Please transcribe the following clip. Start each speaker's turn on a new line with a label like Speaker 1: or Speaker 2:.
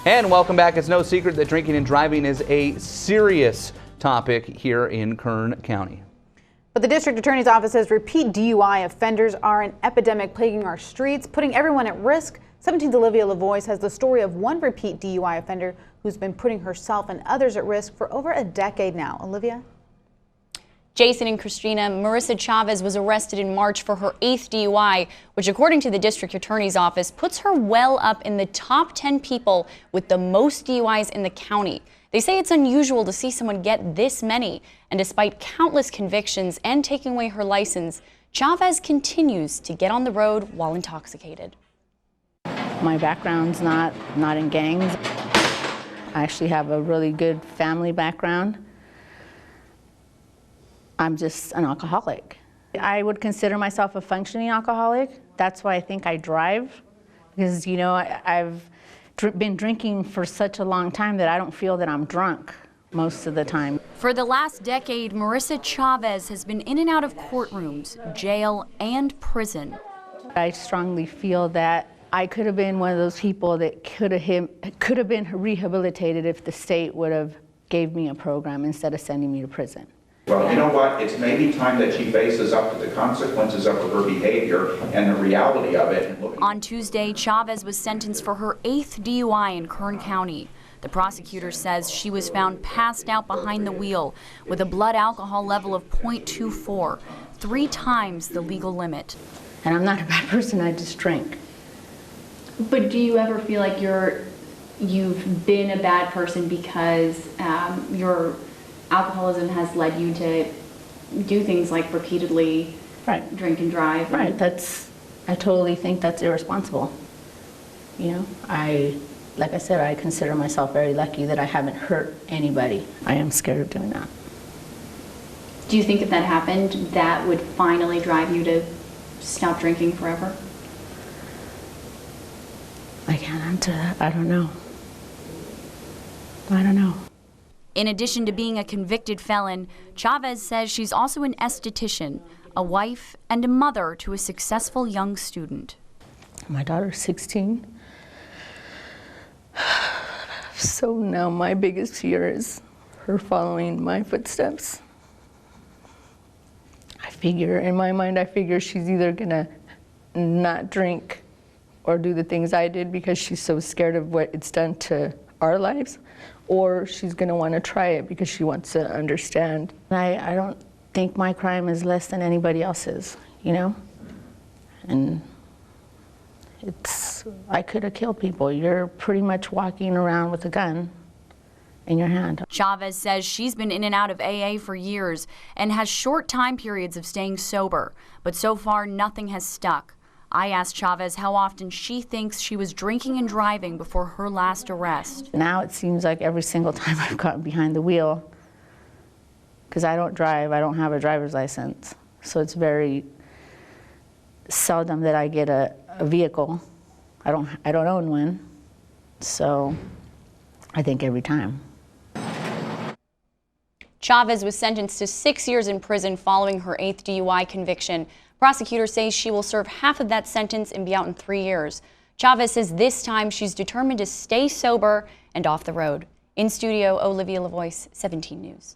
Speaker 1: And welcome back. It's no secret that drinking and driving is a serious topic here in Kern County.
Speaker 2: But the district attorney's office says repeat DUI offenders are an epidemic plaguing our streets, putting everyone at risk. 17's Olivia Lavoie has the story of one repeat DUI offender who's been putting herself and others at risk for over a decade now. Olivia?
Speaker 3: Jason and Christina, Marissa Chavez was arrested in March for her 8th DUI, which according to the district attorney's office puts her well up in the top 10 people with the most DUIs in the county. They say it's unusual to see someone get this many, and despite countless convictions and taking away her license, Chavez continues to get on the road while intoxicated.
Speaker 4: My background's not in gangs. I actually have a really good family background. I'm just an alcoholic. I would consider myself a functioning alcoholic. That's why I think I drive, because, you know, I've been drinking for such a long time that I don't feel that I'm drunk most of the time.
Speaker 3: For the last decade, Marissa Chavez has been in and out of courtrooms, jail, and prison.
Speaker 4: I strongly feel that I could have been one of those people that could have been rehabilitated if the state would have gave me a program instead of sending me to prison.
Speaker 5: Well, you know what? It's maybe time that she faces up to the consequences of her behavior and the reality of it.
Speaker 3: On Tuesday, Chavez was sentenced for her 8th DUI in Kern County. The prosecutor says she was found passed out behind the wheel with a blood alcohol level of 0.24, 3 times the legal limit.
Speaker 4: And I'm not a bad person, I just drink.
Speaker 6: But do you ever feel like you've been a bad person because your alcoholism has led you to do things like repeatedly drink and drive?
Speaker 4: Right, I totally think that's irresponsible. You know, like I said, I consider myself very lucky that I haven't hurt anybody. I am scared of doing that.
Speaker 6: Do you think if that happened, that would finally drive you to stop drinking forever?
Speaker 4: I can't answer that. I don't know. I don't know.
Speaker 3: In addition to being a convicted felon, Chavez says she's also an esthetician, a wife, and a mother to a successful young student.
Speaker 4: My daughter's 16. So now my biggest fear is her following my footsteps. In my mind, I figure she's either gonna not drink or do the things I did because she's so scared of what it's done to our lives, or she's going to want to try it because she wants to understand. I don't think my crime is less than anybody else's, you know? And I could have killed people. You're pretty much walking around with a gun in your hand.
Speaker 3: Chavez says she's been in and out of AA for years and has short time periods of staying sober, but so far nothing has stuck. I asked Chavez how often she thinks she was drinking and driving before her last arrest.
Speaker 4: Now it seems like every single time I've gotten behind the wheel, because I don't drive, I don't have a driver's license, so it's very seldom that I get a vehicle. I don't own one, so I think every time.
Speaker 3: Chavez was sentenced to 6 years in prison following her 8th DUI conviction. Prosecutors say she will serve half of that sentence and be out in 3 years. Chavez says this time she's determined to stay sober and off the road. In studio, Olivia Lavoie, 17 News.